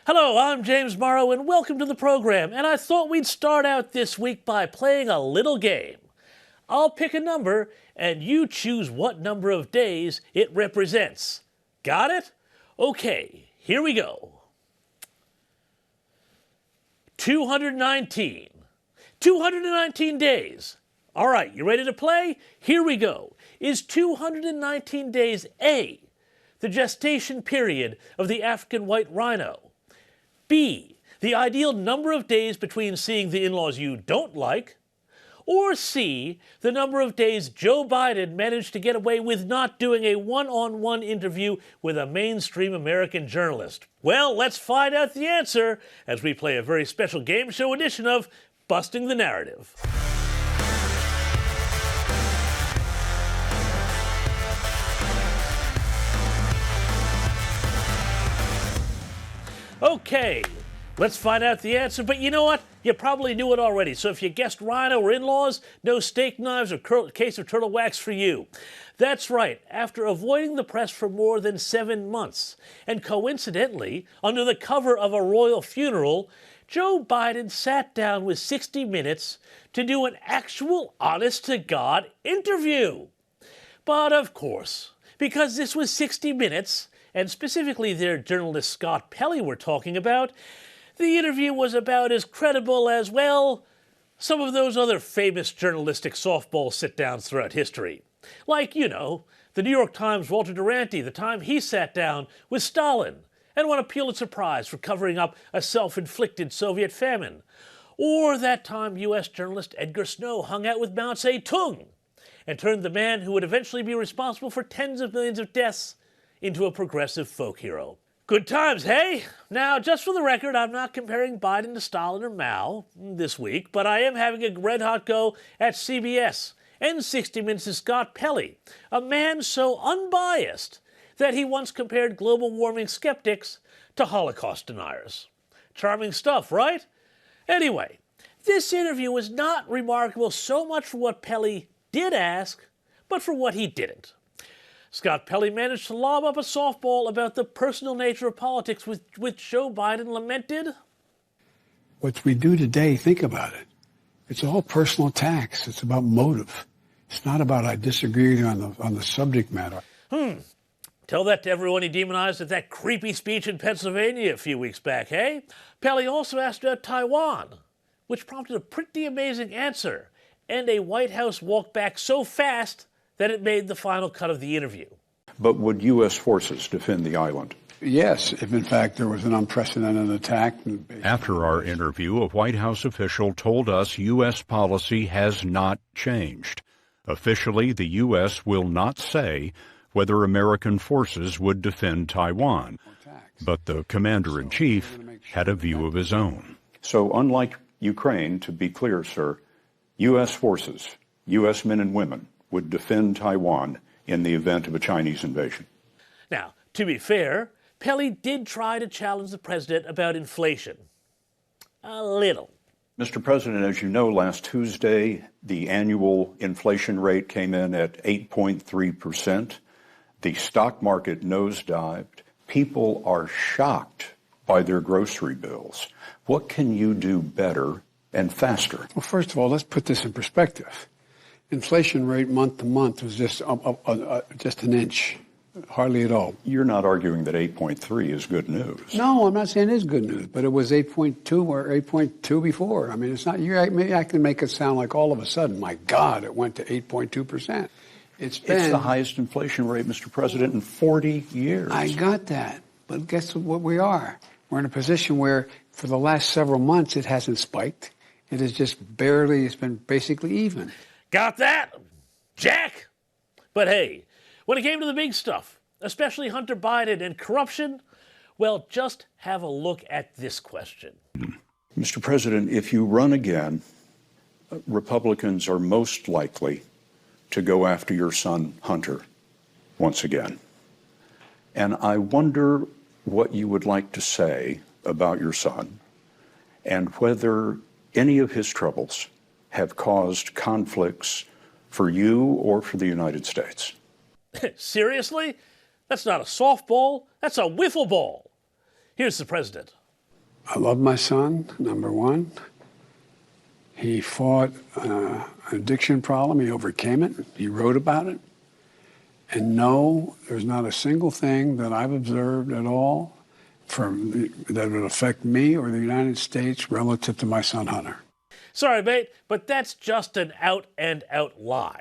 Hello, I'm James Morrow, and welcome to the program. And I thought we'd start out this week by playing a little game. I'll pick a number, and you choose what number of days it represents. Got it? Okay, here we go. 219. 219 days. All right, you ready to play? Here we go. Is 219 days A, the gestation period of the African white rhino? B, the ideal number of days between seeing the in-laws you don't like? Or C, the number of days Joe Biden managed to get away with not doing a one-on-one interview with a mainstream American journalist? Well, let's find out the answer as we play a very special game show edition of Busting the Narrative. Okay, let's find out the answer, but you know what? You probably knew it already, so if you guessed rhino or in-laws, no steak knives or case of turtle wax for you. That's right, after avoiding the press for more than 7 months, and coincidentally, under the cover of a royal funeral, Joe Biden sat down with 60 Minutes to do an actual honest-to-God interview. But of course, because this was 60 Minutes, and specifically their journalist Scott Pelly we're talking about, the interview was about as credible as, well, some of those other famous journalistic softball sit-downs throughout history. Like, you know, the New York Times' Walter Duranty, the time he sat down with Stalin and won a Pulitzer Prize for covering up a self-inflicted Soviet famine. Or that time U.S. journalist Edgar Snow hung out with Mao Zedong and turned the man who would eventually be responsible for tens of millions of deaths into a progressive folk hero. Good times, hey? Now, just for the record, I'm not comparing Biden to Stalin or Mao this week, but I am having a red-hot go at CBS and 60 Minutes' Scott Pelly, a man so unbiased that he once compared global warming skeptics to Holocaust deniers. Charming stuff, right? Anyway, this interview was not remarkable so much for what Pelly did ask, but for what he didn't. Scott Pelley managed to lob up a softball about the personal nature of politics, which Joe Biden lamented. What we do today, think about it. It's all personal attacks. It's about motive. It's not about I disagree with you on the subject matter. Tell that to everyone he demonized at that creepy speech in Pennsylvania a few weeks back, hey? Pelley also asked about Taiwan, which prompted a pretty amazing answer, and a White House walk back so fast that it made the final cut of the interview. But would U.S. forces defend the island? Yes, if in fact there was an unprecedented attack. After our interview, a White House official told us U.S. policy has not changed. Officially, the U.S. will not say whether American forces would defend Taiwan. But the commander-in-chief had a view of his own. So unlike Ukraine, to be clear, sir, U.S. forces, U.S. men and women, would defend Taiwan in the event of a Chinese invasion. Now, to be fair, Pelly did try to challenge the president about inflation. A little. Mr. President, as you know, last Tuesday, the annual inflation rate came in at 8.3%. The stock market nosedived. People are shocked by their grocery bills. What can you do better and faster? Well, first of all, let's put this in perspective. Inflation rate month to month was just an inch, hardly at all. You're not arguing that 8.3 is good news. No, I'm not saying it is good news, but it was 8.2 or 8.2 before. I mean, it's not. Maybe I can make it sound like all of a sudden, my God, it went to 8.2%. It's the highest inflation rate, Mr. President, in 40 years. I got that, but guess what we are? We're in a position where, for the last several months, it hasn't spiked. It has just barely. It's been basically even. Got that, Jack? But hey, when it came to the big stuff, especially Hunter Biden and corruption, well, just have a look at this question. Mr. President, if you run again, Republicans are most likely to go after your son, Hunter, once again. And I wonder what you would like to say about your son and whether any of his troubles have caused conflicts for you or for the United States. Seriously? That's not a softball. That's a wiffle ball. Here's the president. I love my son, number one. He fought an addiction problem. He overcame it. He wrote about it. And no, there's not a single thing that I've observed at all that would affect me or the United States relative to my son Hunter. Sorry, mate, but that's just an out-and-out lie.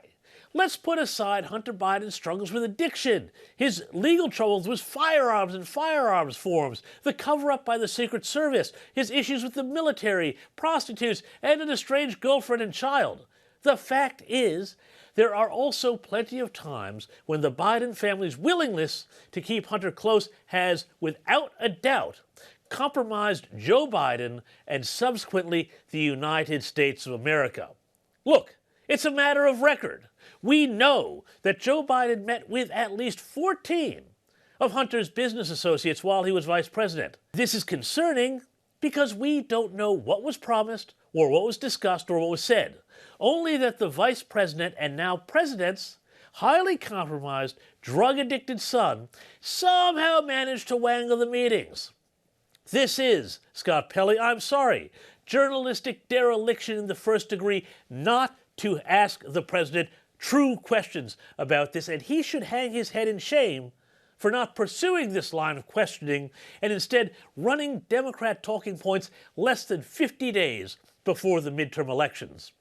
Let's put aside Hunter Biden's struggles with addiction, his legal troubles with firearms and firearms forms, the cover-up by the Secret Service, his issues with the military, prostitutes, and an estranged girlfriend and child. The fact is, there are also plenty of times when the Biden family's willingness to keep Hunter close has, without a doubt, compromised Joe Biden and subsequently the United States of America. Look, it's a matter of record. We know that Joe Biden met with at least 14 of Hunter's business associates while he was vice president. This is concerning because we don't know what was promised or what was discussed or what was said. Only that the vice president and now president's highly compromised, drug-addicted son somehow managed to wangle the meetings. This is, Scott Pelley, I'm sorry, journalistic dereliction in the first degree not to ask the president true questions about this, and he should hang his head in shame for not pursuing this line of questioning and instead running Democrat talking points less than 50 days before the midterm elections.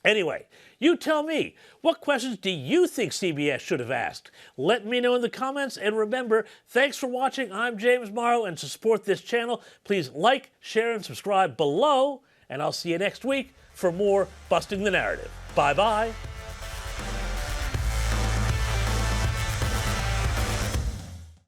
Anyway, you tell me, what questions do you think CBS should have asked? Let me know in the comments, and remember, thanks for watching. I'm James Morrow, and to support this channel, please like, share, and subscribe below, and I'll see you next week for more Busting the Narrative. Bye-bye.